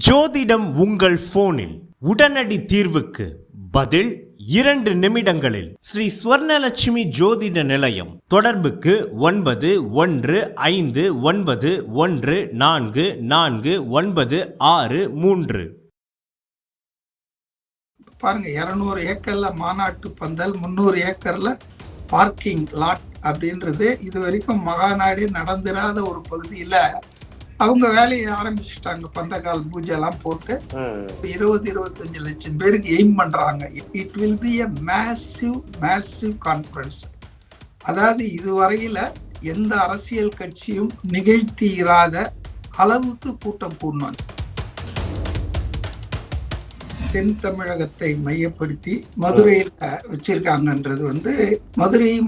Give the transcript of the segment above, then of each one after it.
ஜோதிடம் உங்கள் போனில் உடனடி தீர்வுக்கு பதில் 2 நிமிடங்களில் ஸ்ரீ ஸ்வர்ணலட்சுமி ஜோதிட நிலையம். தொடர்புக்கு 9151144496 பாருங்க, 200 ஏக்கர்ல மாநாட்டு பந்தல், 300 ஏக்கர்ல பார்க்கிங் லாட் அப்படின்றது இது வரைக்கும் மகாநாடு நடந்திராத ஒரு பகுதியில அவங்க வேலையை ஆரம்பிச்சுட்டாங்க. பந்தகால் பூஜை எல்லாம் போட்டு 20-25 லட்சம் பேருக்கு எய்ம் பண்றாங்க. It will be a massive conference. அதாவது இதுவரையில எந்த அரசியல் கட்சியும் நிகழ்த்தியிராத அளவுக்கு கூட்டம் கூடணும். தென் தமிழகத்தை மையப்படுத்தி மதுரையில் வச்சிருக்காங்கன்றது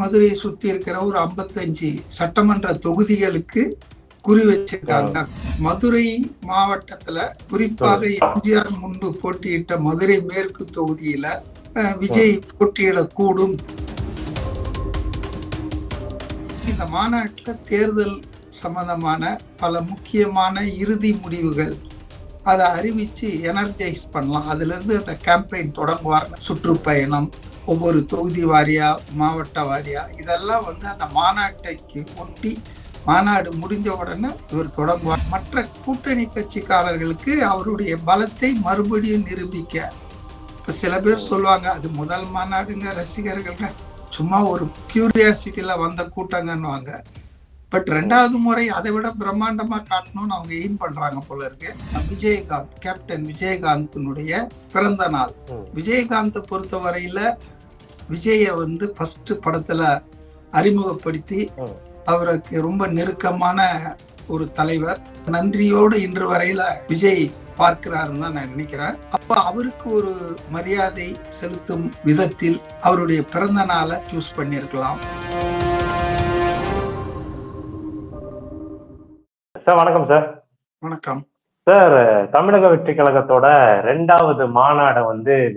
மதுரையை சுத்தி இருக்கிற ஒரு 55 சட்டமன்ற தொகுதிகளுக்கு குறி வச்சிருக்காங்க. மதுரை மாவட்டத்துல குறிப்பாக எம்ஜிஆர் முன்பு போட்டியிட்ட மதுரை மேற்கு தொகுதியில விஜய் போட்டியிடக்கூடும். இந்த மாநாட்டில் தேர்தல் சம்பந்தமான பல முக்கியமான இறுதி முடிவுகள் அதை அறிவிச்சு எனர்ஜைஸ் பண்ணலாம். அதுல இருந்து அந்த கேம்பெயின் தொடங்குவார். சுற்றுப்பயணம், ஒவ்வொரு தொகுதி வாரியா, மாவட்ட வாரியா, இதெல்லாம் அந்த மாநாட்டைக்கு ஒட்டி மாநாடு முடிஞ்ச உடனே இவர் தொடங்குவார். மற்ற கூட்டணி கட்சிக்காரர்களுக்கு அவருடைய பலத்தை மறுபடியும் நிரூபிக்க. இப்ப சில பேர் சொல்லுவாங்க, அது முதல் மாநாடுங்க, ரசிகர்களுங்க சும்மா ஒரு கியூரியாசிட்டியில வந்த கூட்டங்கன்னுவாங்க. பட் 2வது முறை அதை விட பிரம்மாண்டமா காட்டணும்னு அவங்க எய்ம் பண்றாங்க போல இருக்கு. விஜயகாந்த், கேப்டன் விஜயகாந்தினுடைய பிறந்த நாள். விஜயகாந்தை பொறுத்த வரையில விஜய ஃபர்ஸ்ட் படத்துல அறிமுகப்படுத்தி அவருக்கு ரொம்ப நெருக்கமான ஒரு தலைவர். நன்றியோடு இன்று வரையில விஜய் பார்க்கிறாருன்னு தான் நான் நினைக்கிறேன். அப்ப அவருக்கு ஒரு மரியாதை செலுத்தும் விதத்தில் அவருடைய பிறந்த நாளை சூஸ் பண்ணியிருக்கலாம். சார் வணக்கம். சார் வணக்கம் சார். தமிழக வெற்றி கழகத்தோட 2வது மாநாடை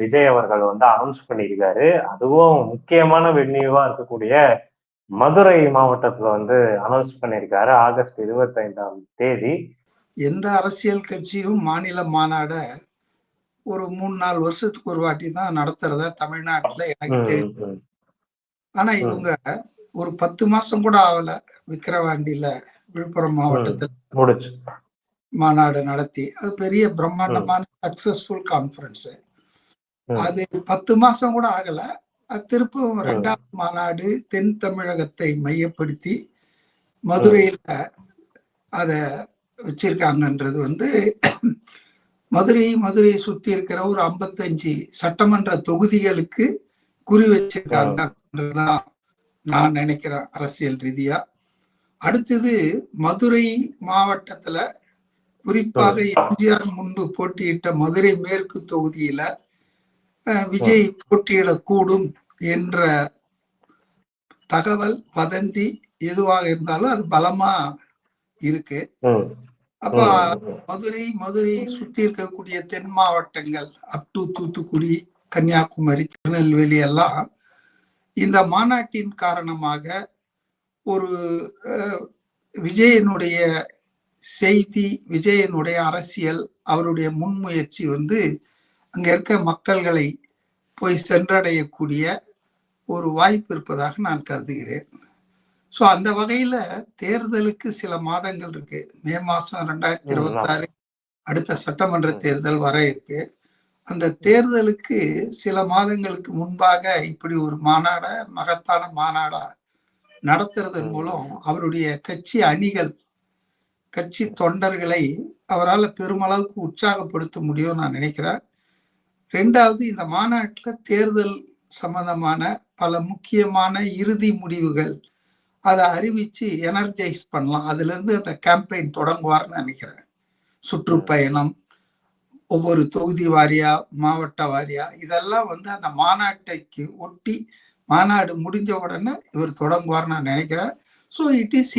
விஜய் அவர்கள் அனௌன்ஸ் பண்ணியிருக்காரு. அதுவும் முக்கியமான வென்யூவா இருக்கக்கூடிய மதுரை மாவட்டத்துல அனௌன்ஸ் பண்ணியிருக்காரு. ஆகஸ்ட் 25ஆம் தேதி. எந்த அரசியல் கட்சியும் மாநில மாநாட ஒரு 3-4 வருஷத்துக்கு ஒரு வாட்டி தான் நடத்துறத தமிழ்நாட்டுல எனக்கு தெரியும். ஆனா இவங்க ஒரு 10 மாசம் கூட ஆகல விக்கிரவாண்டியில, விழுப்புரம் மாவட்டத்துல மாநாடு நடத்தி அது பெரிய பிரம்மாண்டமான சக்சஸ்ஃபுல் கான்ஃபரன்ஸ். அது 10 மாசம் கூட ஆகல. திருப்பும் 2வது மாநாடு தென் தமிழகத்தை மையப்படுத்தி மதுரையில அத வச்சிருக்காங்கன்றது மதுரையை சுத்தி இருக்கிற ஒரு 55 சட்டமன்ற தொகுதிகளுக்கு குறி வச்சிருக்காங்கன்றதுதான் நான் நினைக்கிறேன் அரசியல் ரீதியா. அடுத்தது மதுரை மாவட்டத்துல குறிப்பாக எம்ஜிஆர் முன்பு போட்டியிட்ட மதுரை மேற்கு தொகுதியில விஜய் போட்டியிடக்கூடும் என்ற தகவல், வதந்தி எதுவாக இருந்தாலும் அது பலமா இருக்கு. அப்ப மதுரையை சுத்தி இருக்கக்கூடிய தென் மாவட்டங்கள் அப் டு தூத்துக்குடி, கன்னியாகுமரி, திருநெல்வேலி எல்லாம் இந்த மாநாட்டின் காரணமாக ஒரு விஜயனுடைய செய்தி, விஜயனுடைய அரசியல், அவருடைய முன்முயற்சி அங்க இருக்க மக்கள்களை போய் சென்றடையக்கூடிய ஒரு வாய்ப்பு இருப்பதாக நான் கருதுகிறேன். ஸோ அந்த வகையில தேர்தலுக்கு சில மாதங்கள் இருக்கு. மே மாசம் 2026 அடுத்த சட்டமன்ற தேர்தல் வர இருக்கு. அந்த தேர்தலுக்கு சில மாதங்களுக்கு முன்பாக இப்படி ஒரு மகத்தான மாநாடா நடத்துறதன் மூலம் அவருடைய கட்சி அணிகள், கட்சி தொண்டர்களை அவரால் பெருமளவுக்கு உற்சாகப்படுத்த முடியும் நான் நினைக்கிறேன். 2வது, இந்த மாநாட்டில் தேர்தல் சம்பந்தமான பல முக்கியமான இறுதி முடிவுகள் அதை அறிவிச்சு எனர்ஜைஸ் பண்ணலாம். அதுல இருந்து அந்த கேம்பெயின் தொடங்குவார்னு நினைக்கிறேன். சுற்றுப்பயணம், ஒவ்வொரு தொகுதி வாரியா, மாவட்ட வாரியா, இதெல்லாம் அந்த மாநாட்டைக்கு ஒட்டி மாநாடு முடிஞ்ச உடனே இவர் தொடங்குவார் நான் நினைக்கிறேன். ஸோ இட் இஸ்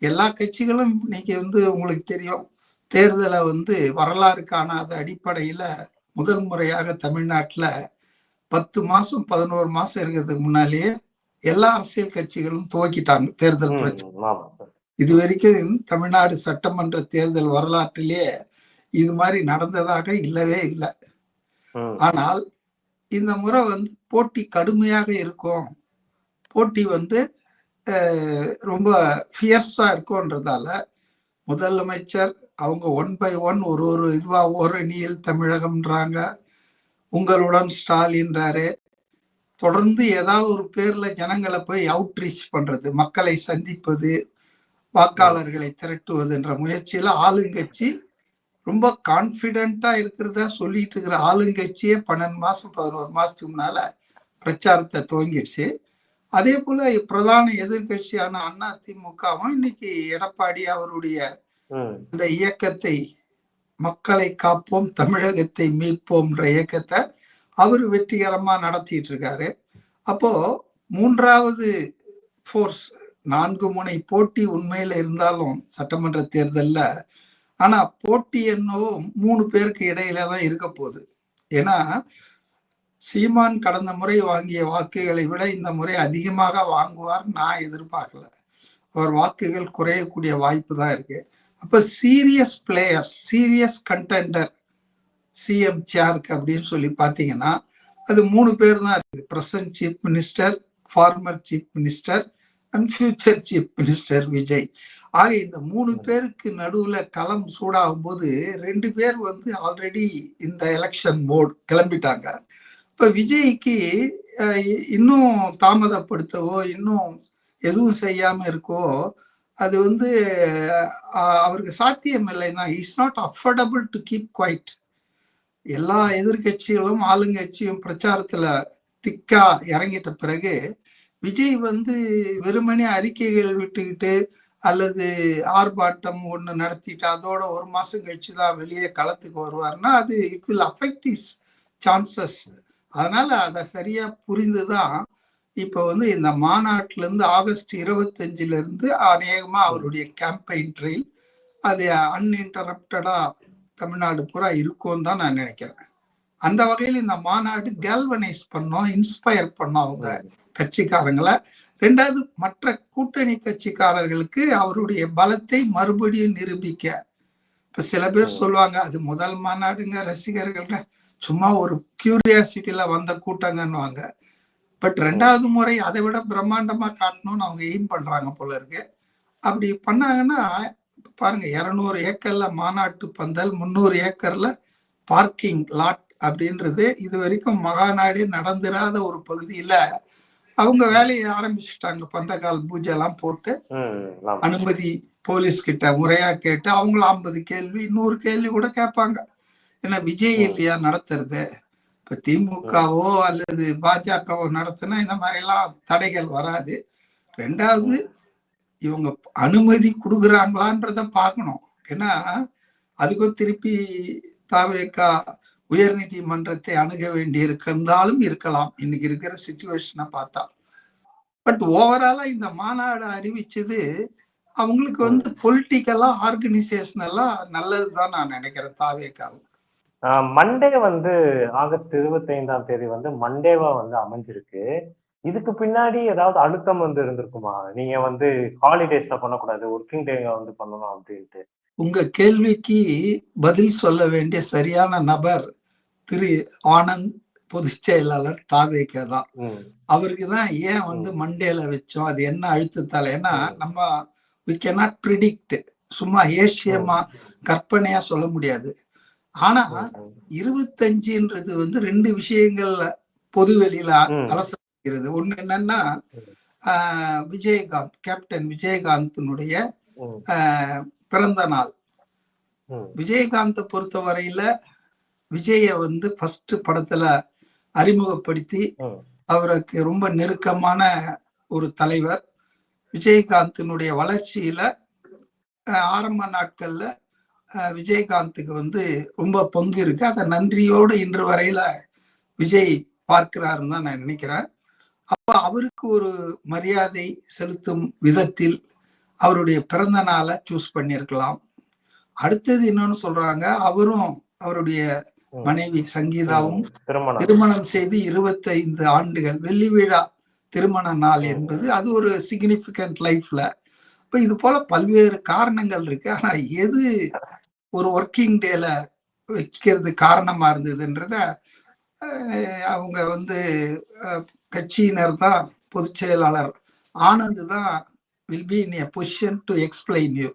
எல்லா கட்சிகளும் இன்னைக்கு உங்களுக்கு தெரியும், தேர்தலை வரலாறு காணாத அடிப்படையில முதல் முறையாக தமிழ்நாட்டுல 10 மாசம் 11 மாசம் இருக்கிறதுக்கு முன்னாலேயே எல்லா அரசியல் கட்சிகளும் துவக்கிட்டாங்க தேர்தல் பிரச்சாரம். இது வரைக்கும் தமிழ்நாடு சட்டமன்ற தேர்தல் வரலாற்றிலேயே இது மாதிரி நடந்ததாக இல்லவே இல்லை. ம். ஆனால் இந்த முறை வந்து போட்டி கடுமையாக இருக்கும், போட்டி வந்து ரொம்ப ஃபியர்ஸா இருக்கும்ன்றதால முதலமைச்சர் அவங்க 1 by 1 ஒரு இதுவா ஓரணியில் தமிழகம்ன்றாங்க, உங்களுடன் ஸ்டாலின்றாரு. தொடர்ந்து ஏதாவது ஒரு பேர்ல ஜனங்களை போய் அவுட்ரீச் பண்றது, மக்களை சந்திப்பது, வாக்காளர்களை திரட்டுவதுன்ற முயற்சியில ஆளுங்கட்சி ரொம்ப கான்பிடென்ட்டா இருக்கிறதா சொல்லிட்டு இருக்கிற ஆளுங்கட்சியே 12 மாசம் 11 மாசத்துக்கு முன்னால பிரச்சாரத்தை துவங்கிடுச்சு. அதே போல பிரதான எதிர்கட்சியான அதிமுகவும் இன்னைக்கு எடப்பாடி அவருடைய இந்த இயக்கத்தை, மக்களை காப்போம் தமிழகத்தை மீட்போம்ன்ற இயக்கத்தை அவரு வெற்றிகரமா நடத்திட்டு இருக்காரு. அப்போ மூன்றாவது போர்ஸ், 4 முனை போட்டி உண்மையில இருந்தாலும் சட்டமன்ற தேர்தல்ல, ஆனா போட்டி என்னவோ 3 பேருக்கு இடையில தான் இருக்க போகுது. ஏன்னா சீமான் கடந்த முறை வாங்கிய வாக்குகளை விட இந்த முறை அதிகமாக வாங்குவார் நான் எதிர்பார்க்கல. அவர் வாக்குகள் குறையக்கூடிய வாய்ப்பு தான் இருக்கு. அப்ப serious players, serious contender CM சேருக்கு அப்படின்னு சொல்லி பாத்தீங்கன்னா அது 3 பேர் தான் இருக்குது. Present chief minister, former chief minister and future chief minister Vijay. ஆக இந்த 3 பேருக்கு நடுவுல களம் சூடாகும் போது 2 பேர் வந்து ஆல்ரெடி இந்த எலெக்ஷன் மோட் கிளம்பிட்டாங்க. இப்ப விஜய்க்கு இன்னும் தாமதப்படுத்தவோ இன்னும் எதுவும் செய்யாம இருக்கோ அது வந்து அவருக்கு சாத்தியம் இல்லைன்னா, it's not affordable to keep quiet. எல்லா எதிர்கட்சிகளும் ஆளுங்கட்சியும் பிரச்சாரத்துல திக்கா இறங்கிட்ட பிறகு விஜய் வந்து வெறுமனே அறிக்கைகள் விட்டுக்கிட்டு அல்லது ஆர்ப்பாட்டம் ஒண்ணு நடத்திட்டு அதோட 1 மாசம் கழிச்சு தான் வெளியே களத்துக்கு வருவார்னா அது it will affect is chances. அதனால அதை சரியா புரிந்துதான் இப்ப வந்து இந்த மாநாட்டுல இருந்து ஆகஸ்ட் 25 இருந்து அநேகமா அவருடைய கேம்பெயின் ட்ரெயில் அது அன்இன்டரப்டடா தமிழ்நாடு பூரா இருக்கும்னு தான் நான் நினைக்கிறேன். அந்த வகையில் இந்த மாநாடு கேல்வனைஸ் பண்ணோம், இன்ஸ்பயர் பண்ணோம் அவங்க கட்சிக்காரங்களை. 2வது மற்ற கூட்டணி கட்சிக்காரர்களுக்கு அவருடைய பலத்தை மறுபடியும் நிரூபிக்க. இப்ப சில பேர் சொல்லுவாங்க அது முதல் மாநாடுங்க, ரசிகர்கள்ங்க சும்மா ஒரு கியூரியாசிட்டியில வந்த கூட்டங்கன்னுவாங்க. பட் 2வது முறை அதை விட பிரம்மாண்டமா காட்டணும்னு அவங்க எய்ம் பண்றாங்க போல இருக்கு. அப்படி பண்ணாங்கன்னா பாருங்க, 200 ஏக்கர்ல மாநாட்டு பந்தல், 300 ஏக்கர்ல பார்க்கிங் லாட் அப்படின்றது இது வரைக்கும் மகாநாடே நடந்துராத ஒரு பகுதியில அவங்க வேலையை ஆரம்பிச்சுட்டாங்க. பந்தக்கால் பூஜை எல்லாம் போட்டு அனுமதி போலீஸ் கிட்ட முறையா கேட்டு அவங்களும் 50 கேள்வி 100 கேள்வி கூட கேட்பாங்க. ஏன்னா விஜய் இல்லையா நடத்துறது. இப்ப திமுகவோ அல்லது பாஜகவோ நடத்தினா இந்த மாதிரி எல்லாம் தடைகள் வராது. 2வது இவங்க அனுமதி கொடுக்குறாங்களான்றத பார்க்கணும். ஏன்னா அதுக்கும் திருப்பி தாவேகா உயர் நீதிமன்றத்தை அணுக வேண்டி இருந்தாலும் இருக்கலாம் இன்னைக்கு இருக்கிற சிச்சுவேஷனை பார்த்தா. பட் ஓவராலா இந்த மாநாடு அறிவிச்சது அவங்களுக்கு வந்து பொலிட்டிக்கலா ஆர்கனைசேஷனலா நல்லதுதான் நான் நினைக்கிறேன். தாவேகாவும் மண்டே வந்து ஆகஸ்ட் 25ஆம் தேதி வந்து மண்டேவா வந்து அமைஞ்சிருக்கு. இதுக்கு பின்னாடி ஏதாவது அழுத்தம் வந்து இருந்திருக்குமா? நீங்க வந்து ஹாலிடேஸ்ல பண்ணக்கூடாது, ஒர்க்கிங் டே வந்து பண்ணணும் அப்படின்ட்டு. உங்க கேள்விக்கு பதில் சொல்ல வேண்டிய சரியான நபர் திரு ஆனந்த், பொதுச் செயலாளர் தாவேகா தான். அவருக்கு தான் ஏன் வந்து மண்டேல வச்சோம், அது என்ன அழுத்தத்தால. ஏன்னா நம்ம we cannot predict, சும்மா ஏசியமா கற்பனையா சொல்ல முடியாது. ஆனா 25ன்றது வந்து 2 விஷயங்கள்ல பொது வெளியில அலசப்படுகிறது. ஒண்ணு என்னன்னா விஜயகாந்த், கேப்டன் விஜயகாந்தினுடைய பிறந்த நாள். விஜயகாந்தை பொறுத்த வரையில விஜய வந்து ஃபர்ஸ்ட் படத்துல அறிமுகப்படுத்தி அவருக்கு ரொம்ப நெருக்கமான ஒரு தலைவர். விஜயகாந்தினுடைய வளர்ச்சியில ஆரம்ப நாட்கள்ல விஜயகாந்துக்கு வந்து ரொம்ப பங்கு இருக்கு. அதை நன்றியோடு இன்று வரையில விஜய் பார்க்கிறாருன்னு தான் நான் நினைக்கிறேன். அப்ப அவருக்கு ஒரு மரியாதை செலுத்தும் விதத்தில் அவருடைய பிறந்த நாளை சூஸ் பண்ணியிருக்கலாம். அடுத்தது இன்னொன்னு சொல்றாங்க, அவரும் அவருடைய மனைவி சங்கீதாவும் திருமணம் செய்து 25 ஆண்டுகள், வெள்ளி விழா திருமண நாள் என்பது அது ஒரு சிக்னிபிகன்ட் லைஃப்ல. இப்ப இது போல பல்வேறு காரணங்கள் இருக்கு. ஆனா எது ஒரு ஒர்க்கிங் டேல வைக்கிறது காரணமா இருந்ததுன்றத அவங்க வந்து கட்சியினர் தான் பொதுச் செயலாளர் ஆனந்த் தான் will be in a position to explain you.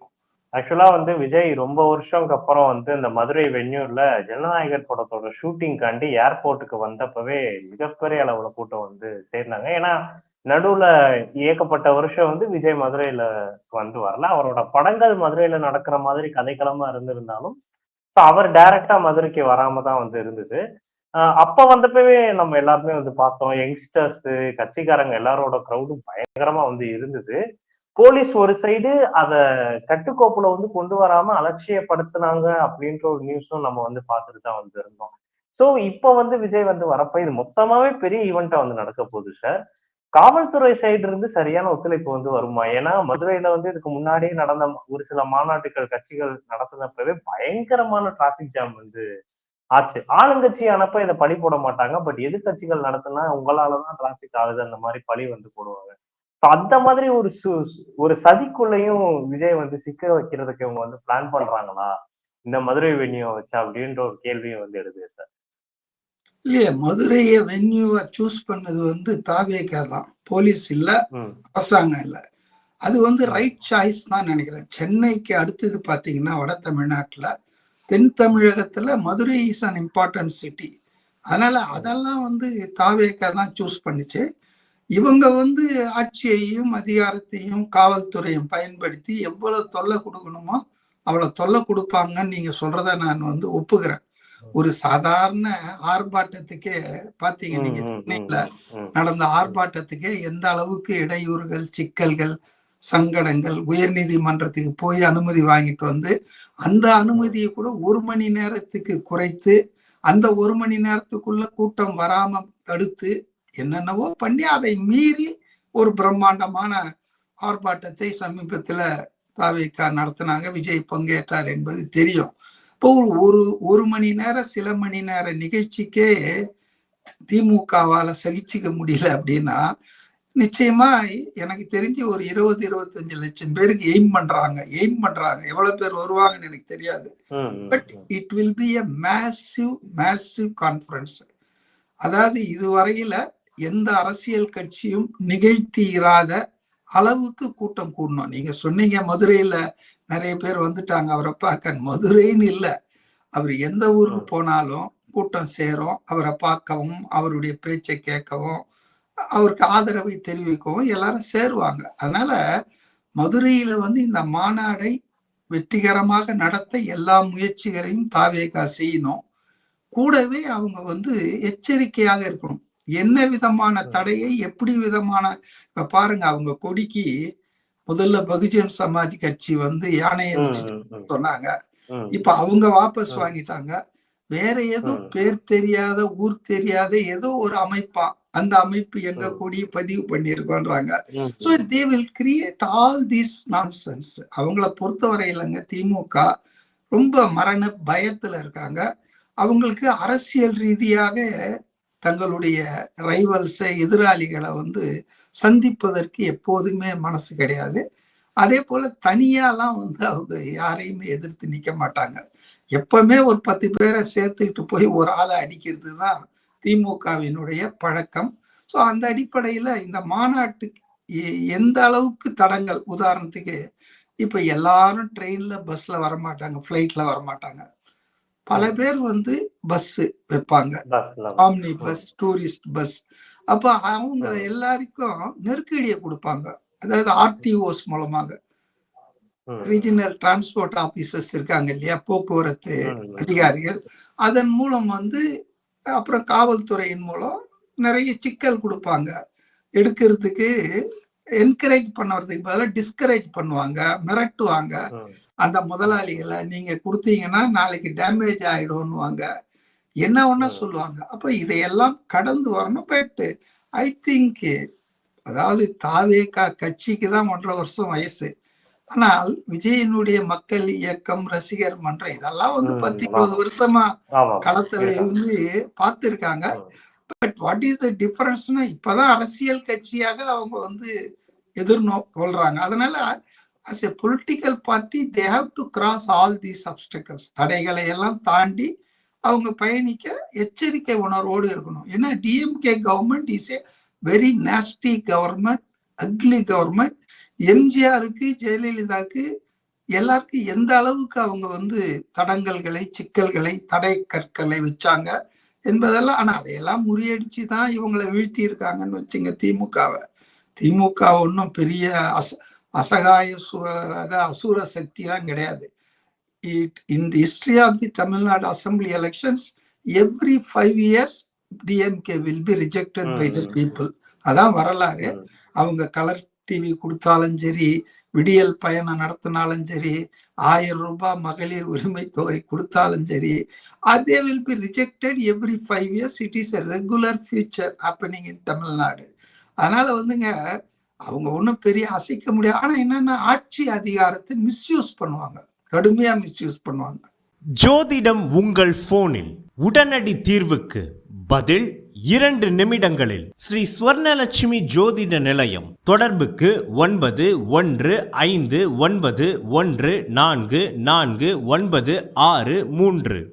ஆக்சுவலா வந்து விஜய் ரொம்ப வருஷம்க்கு அப்புறம் வந்து இந்த மதுரை வென்யூர்ல ஜனநாயகர் படத்தோட ஷூட்டிங்காண்டி ஏர்போர்ட்டுக்கு வந்தப்பவே மிகப்பெரிய அளவுல கூட்டம் வந்து சேர்ந்தாங்க. ஏன்னா நடுவுல இயக்கப்பட்ட வருஷம் வந்து விஜய் மதுரையில வந்து வரல. அவரோட படங்கள் மதுரையில நடக்கிற மாதிரி கதைக்களமா இருந்திருந்தாலும் அவர் டைரக்டா மதுரைக்கு வராம தான் வந்து இருந்தது. அப்ப வந்தப்பவே நம்ம எல்லாருமே வந்து பார்த்தோம். யங்ஸ்டர்ஸ், கட்சிக்காரங்க எல்லாரோட க்ரௌடும் பயங்கரமா வந்து இருந்தது. போலீஸ் ஒரு சைடு அத கட்டுக்கோப்புல வந்து கொண்டு வராம அலட்சியப்படுத்துனாங்க அப்படின்ற ஒரு நியூஸும் நம்ம வந்து பார்த்துட்டு தான் வந்து இருந்தோம். சோ இப்ப வந்து விஜய் வந்து வரப்ப இது மொத்தமாவே பெரிய ஈவெண்டா வந்து நடக்க போகுது சார். காவல்துறை சைடு இருந்து சரியான ஒத்துழைப்பு வந்து வருமா? ஏன்னா மதுரையில வந்து இதுக்கு முன்னாடியே நடந்த ஒரு சில மாநாட்டுகள் கட்சிகள் நடத்தினப்பவே பயங்கரமான டிராபிக் ஜாம் வந்து ஆச்சு. ஆளுங்கட்சி அனுப்ப இதை பழி போட மாட்டாங்க. பட் எதிர்கட்சிகள் நடத்தினா உங்களாலதான் டிராபிக் ஆகுது அந்த மாதிரி பழி வந்து போடுவாங்க. அந்த மாதிரி ஒரு சதிக்குள்ளேயும் விஜய் வந்து சிக்க வைக்கிறதுக்கு இவங்க வந்து பிளான் பண்றாங்களா இந்த மதுரை வென்யூ வச்சா அப்படின்ற ஒரு கேள்வியும் வந்து எழுது சார். இல்லையே, மதுரைய வென்யூவா சூஸ் பண்ணது வந்து தாவேகா தான், போலீஸ் இல்ல, அரசாங்கம் இல்ல. அது வந்து ரைட் சாய்ஸ் தான் நினைக்கிறேன். சென்னைக்கு அடுத்தது பாத்தீங்கன்னா வட தமிழ்நாட்டுல தென் தமிழகத்துல Madurai is an important city. அதனால அதெல்லாம் வந்து தாவேகா தான் சூஸ் பண்ணிச்சு. இவங்க வந்து ஆட்சியையும் அதிகாரத்தையும் காவல்துறையும் பயன்படுத்தி எவ்வளவு தொல்லை கொடுக்கணுமோ அவ்வளவு தொல்லை கொடுப்பாங்கன்னு நீங்க சொல்றத நான் வந்து ஒப்புக்கிறேன். ஒரு சாதாரண ஆர்ப்பாட்டத்துக்கே பாத்தீங்க, நீங்க சென்னையில நடந்த ஆர்ப்பாட்டத்துக்கே எந்த அளவுக்கு இடையூறுகள், சிக்கல்கள், சங்கடங்கள், உயர் நீதிமன்றத்துக்கு போய் அனுமதி வாங்கிட்டு வந்து அந்த அனுமதியை கூட 1 மணி நேரத்துக்கு குறைத்து அந்த 1 மணி நேரத்துக்குள்ள கூட்டம் வராம தடுத்து என்னென்னவோ பண்ணி அதை மீறி ஒரு பிரம்மாண்டமான ஆர்ப்பாட்டத்தை சமீபத்துல தாவேகா நடத்தினாங்க. விஜய் பங்கேற்றார் என்பது தெரியும். இப்போ ஒரு மணி நேரம் சில மணி நேர நிகழ்ச்சிக்கே திமுகவால சகிச்சுக்க முடியல அப்படின்னா நிச்சயமா எனக்கு தெரிஞ்சு ஒரு 20-25 லட்சம் பேருக்கு எய்ம் பண்றாங்க. எவ்வளவு பேர் வருவாங்கன்னு எனக்கு தெரியாது. But it will be a massive conference. அதாவது இதுவரையில எந்த அரசியல் கட்சியும் நிகழ்த்தியிராத அளவுக்கு கூட்டம் கூடணும். நீங்க சொன்னீங்க மதுரையில நிறைய பேர் வந்துட்டாங்க அவரை பார்க்க. மதுரைன்னு இல்லை, அவர் எந்த ஊருக்கு போனாலும் கூட்டம் சேரும். அவரை பார்க்கவும் அவருடைய பேச்சை கேட்கவும் அவருக்கு ஆதரவை தெரிவிக்கவும் எல்லாரும் சேருவாங்க. அதனால மதுரையில வந்து இந்த மாநாடை வெற்றிகரமாக நடத்த எல்லா முயற்சிகளையும் தாவேகா செய்யணும். கூடவே அவங்க வந்து எச்சரிக்கையாக இருக்கணும். என்ன விதமான தடையை எப்படி விதமான, இப்ப பாருங்க அவங்க கொடிக்கு முதல்ல பகுஜன் சமாஜ் கட்சி வந்து யானையை வச்சுட்டு சொன்னாங்க. இப்ப அவங்க வாபஸ் வாங்கிட்டாங்க. வேற ஏதோ பேர் தெரியாத ஊர் தெரியாத ஏதோ ஒரு அமைப்பா, அந்த அமைப்பு எங்க கொடியை பதிவு பண்ணிருக்கோன்றாங்க. So they will create all this nonsense. அவங்கள பொறுத்தவரையிலங்க திமுக ரொம்ப மரண பயத்துல இருக்காங்க. அவங்களுக்கு அரசியல் ரீதியாக தங்களுடைய ரைவல்ஸை, எதிராளிகளை வந்து சந்திப்பதற்கு எப்போதுமே மனசு கிடையாது. அதே போல தனியாலாம் வந்து அவங்க யாரையுமே எதிர்த்து நிக்க மாட்டாங்க. எப்பவுமே ஒரு 10 பேரை சேர்த்துக்கிட்டு போய் ஒரு ஆளை அடிக்கிறது தான் திமுகவினுடைய பழக்கம். ஸோ அந்த அடிப்படையில இந்த மாநாட்டுக்கு எந்த அளவுக்கு தடங்கள், உதாரணத்துக்கு இப்ப எல்லாரும் ட்ரெயின்ல பஸ்ல வரமாட்டாங்க, பிளைட்ல வரமாட்டாங்க. பல பேர் வந்து பஸ் வைப்பாங்க, ஆம்னி பஸ், டூரிஸ்ட் பஸ். அப்ப அவங்க எல்லாருக்கும் நெருக்கடியை கொடுப்பாங்க. அதாவது ஆர்டிஓஸ் மூலமாக, ரீஜனல் டிரான்ஸ்போர்ட் ஆபீசர்ஸ் இருக்காங்க இல்லையா, போக்குவரத்து அதிகாரிகள், அதன் மூலம் வந்து அப்புறம் காவல்துறையின் மூலம் நிறைய சிக்கல் கொடுப்பாங்க. எடுக்கிறதுக்கு என்கரேஜ் பண்ணுறதுக்கு பதிலாக டிஸ்கரேஜ் பண்ணுவாங்க, மிரட்டுவாங்க. அந்த முதலாளிகளை நீங்க கொடுத்தீங்கன்னா நாளைக்கு டேமேஜ் ஆயிடும்னுவாங்க, என்ன ஒண்ணா சொல்லுவாங்க. அப்ப இதையெல்லாம் கடந்து வரணும். பட் ஐ திங்க், அதாவது தாவேகா கட்சிக்கு தான் 1.5 வருஷம் வயசு. ஆனால் விஜயனுடைய மக்கள் இயக்கம், ரசிகர் மன்றம் இதெல்லாம் வந்து 10-20 வருஷமா களத்துல இருந்து பார்த்திருக்காங்க. பட் வாட் இஸ் த டிஃபரன்ஸ்னா இப்பதான் அரசியல் கட்சியாக அவங்க வந்து எதிர்நோக்கொள்றாங்க. அதனால as a political party they have to cross all these obstacles. தடைகளை எல்லாம் தாண்டி அவங்க பயணிக்க எச்சரிக்கை உணர்வோடு இருக்கணும். ஏன்னா DMK government is a very nasty government, ugly government. எம்ஜிஆருக்கு, ஜெயலலிதாவுக்கு எல்லாருக்கும் எந்த அளவுக்கு அவங்க தடங்கல்களை, சிக்கல்களை, தடை கற்களை வச்சாங்க என்பதெல்லாம். ஆனா அதையெல்லாம் முறியடிச்சு தான் இவங்களை வீழ்த்தி இருக்காங்கன்னு வச்சுங்க திமுகவை. திமுக ஒன்றும் பெரிய அசகாய அசுர சக்தி எல்லாம் கிடையாது. In the history of the Tamil Nadu Assembly elections, every 5 years DMK will be rejected by the people. அதான் வரலாறு. அவங்க கலர் டிவி கொடுத்தாலும் சரி, விடியல் பயணம் நடத்தினாலும் சரி, 1000 ரூபாய் மகளிர் உரிமை தொகை கொடுத்தாலும் சரி, they will be rejected every 5 years. It is a regular feature happening in Tamil Nadu. அதனால அவங்க ஒன்றும் பெரிய அசைக்க முடியாது. ஆனா என்னன்னா ஆட்சி அதிகாரத்தை மிஸ்யூஸ் பண்ணுவாங்க, கடுமையா மிஸ்யூஸ் பண்ணுவாங்க. ஜோதிடம் உங்கள் போனில் உடனடி தீர்வுக்கு பதில் 2 நிமிடங்களில் ஸ்ரீ ஸ்வர்ணலட்சுமி ஜோதிட நிலையம். தொடர்புக்கு 915914449663.